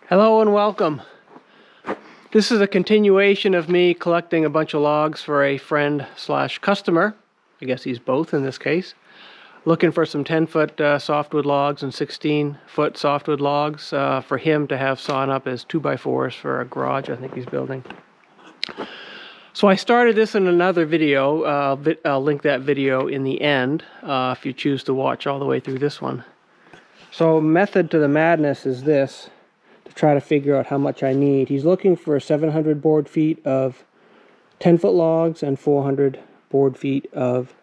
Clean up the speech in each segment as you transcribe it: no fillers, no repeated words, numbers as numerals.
Hello and welcome. This is a continuation of me collecting a bunch of logs for a friend slash customer. I guess he's both in this case. Looking for some 10-foot softwood logs and 16-foot softwood logs for him to have sawn up as 2x4s for a garage I think he's building. So I started this in another video. I'll link that video in the end if you choose to watch all the way through this one. So method to the madness is this, to try to figure out how much I need. He's looking for 700 board feet of 10-foot logs and 400 board feet of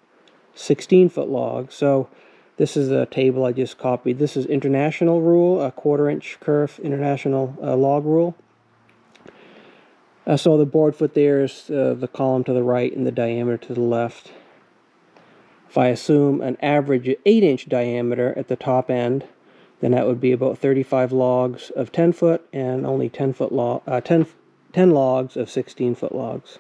16-foot logs. So this is a table I just copied. This is international rule, a 1/4-inch kerf international log rule. So the board foot there is the column to the right and the diameter to the left. If I assume an average 8-inch diameter at the top end, then that would be about 35 logs of 10-foot and only 10 logs of 16-foot logs.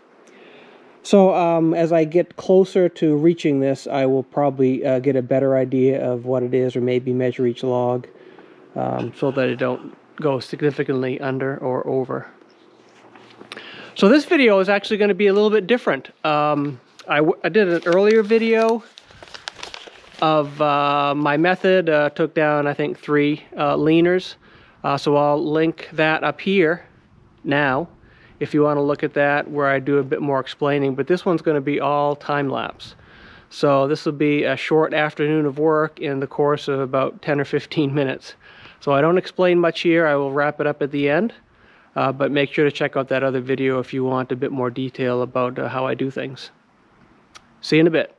So as I get closer to reaching this, I will probably get a better idea of what it is, or maybe measure each log so that it don't go significantly under or over. So this video is actually going to be a little bit different. I did an earlier video of my method, took down I think 3 leaners. So I'll link that up here now if you want to look at that, where I do a bit more explaining, but this one's going to be all time-lapse. So this will be a short afternoon of work in the course of about 10 or 15 minutes. So I don't explain much here. I will wrap it up at the end. But make sure to check out that other video if you want a bit more detail about how I do things. See you in a bit.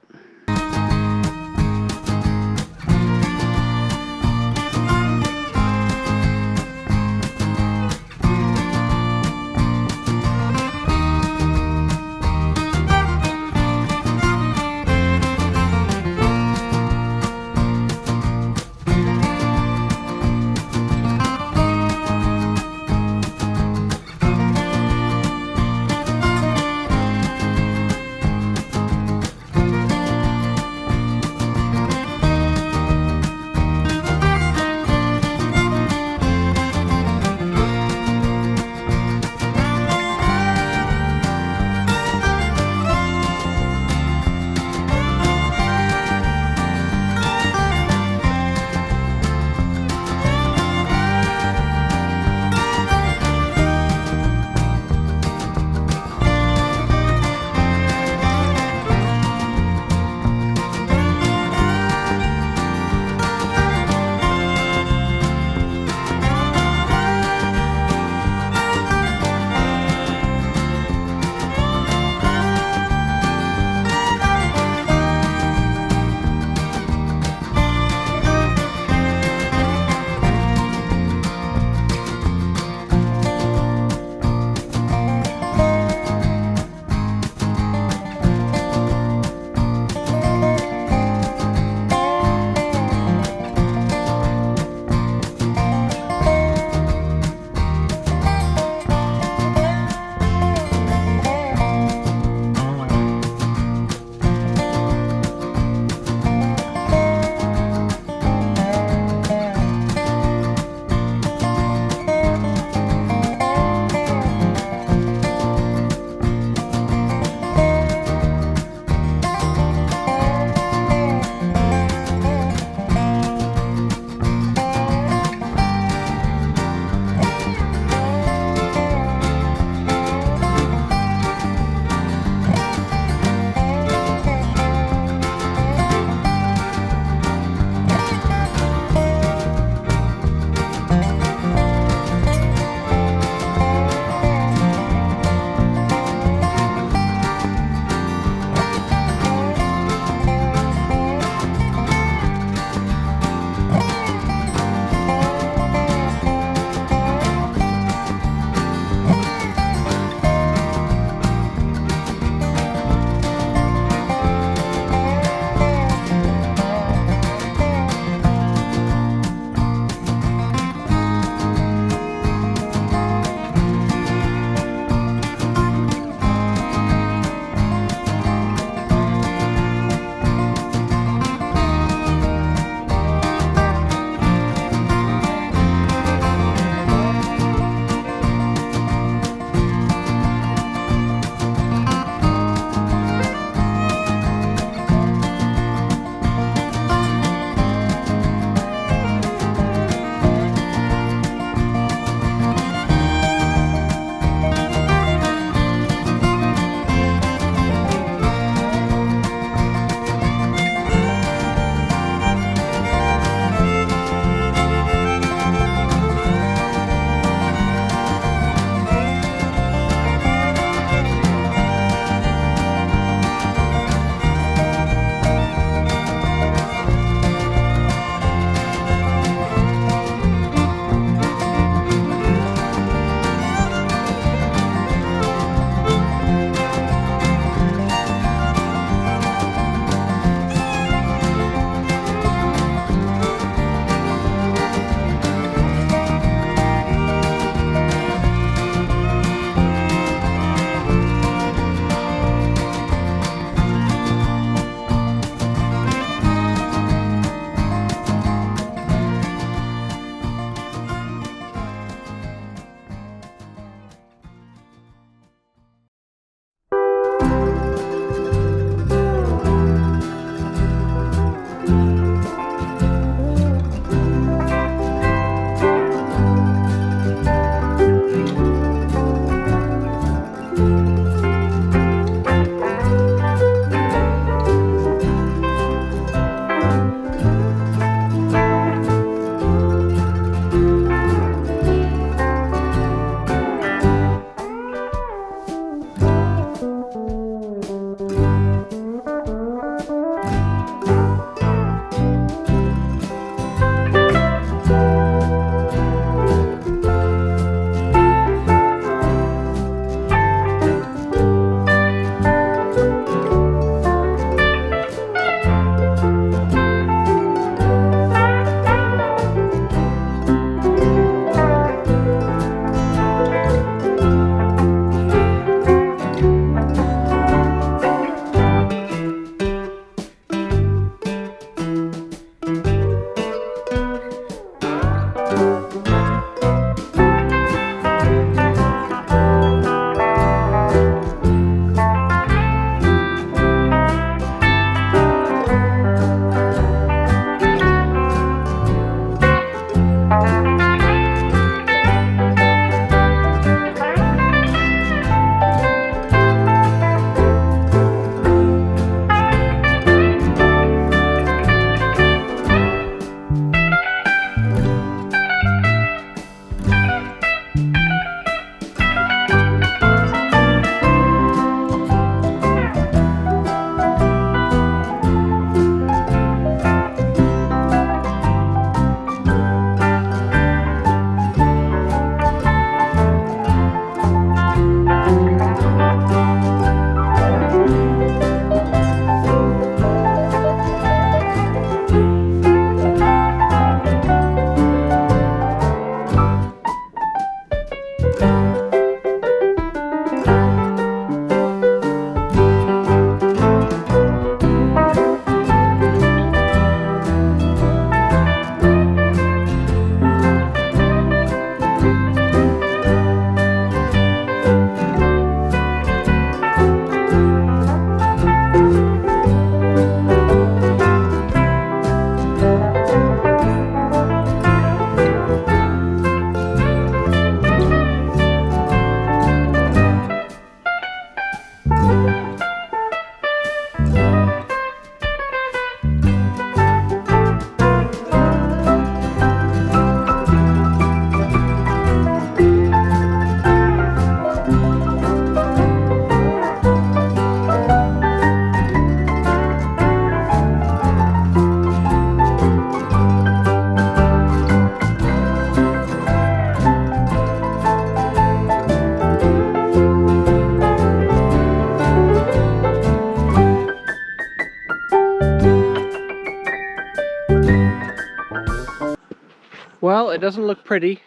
Well, it doesn't look pretty,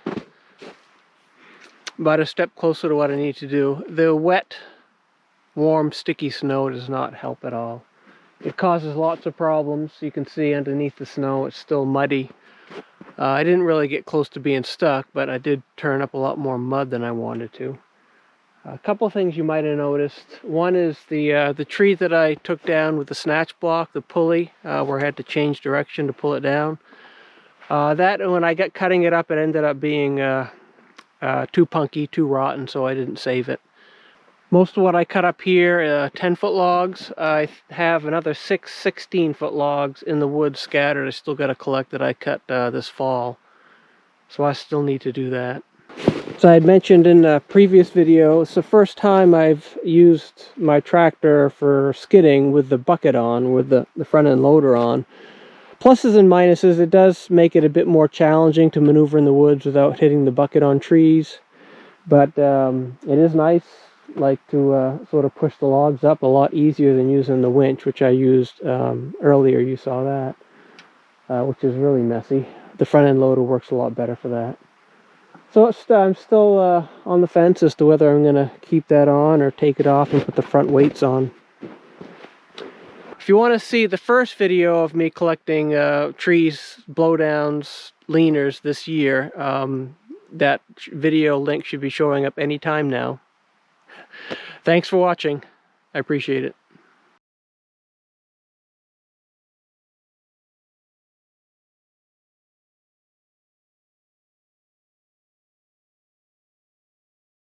but a step closer to what I need to do. The wet, warm, sticky snow does not help at all. It causes lots of problems. You can see underneath the snow it's still muddy. I didn't really get close to being stuck, but I did turn up a lot more mud than I wanted to. A couple things you might have noticed. One is the tree that I took down with the snatch block, the pulley, where I had to change direction to pull it down. That, when I got cutting it up, it ended up being too punky, too rotten, so I didn't save it. Most of what I cut up here, 10-foot logs. I have another 6 16-foot logs in the woods scattered. I still got to collect that I cut this fall, so I still need to do that. So I had mentioned in a previous video, it's the first time I've used my tractor for skidding with the bucket on, with the front end loader on. Pluses and minuses, it does make it a bit more challenging to maneuver in the woods without hitting the bucket on trees. But it is nice, like, to sort of push the logs up a lot easier than using the winch, which I used earlier. You saw that, which is really messy. The front end loader works a lot better for that. So I'm still on the fence as to whether I'm going to keep that on or take it off and put the front weights on. If you want to see the first video of me collecting trees, blowdowns, leaners this year, that video link should be showing up anytime now. Thanks for watching. I appreciate it.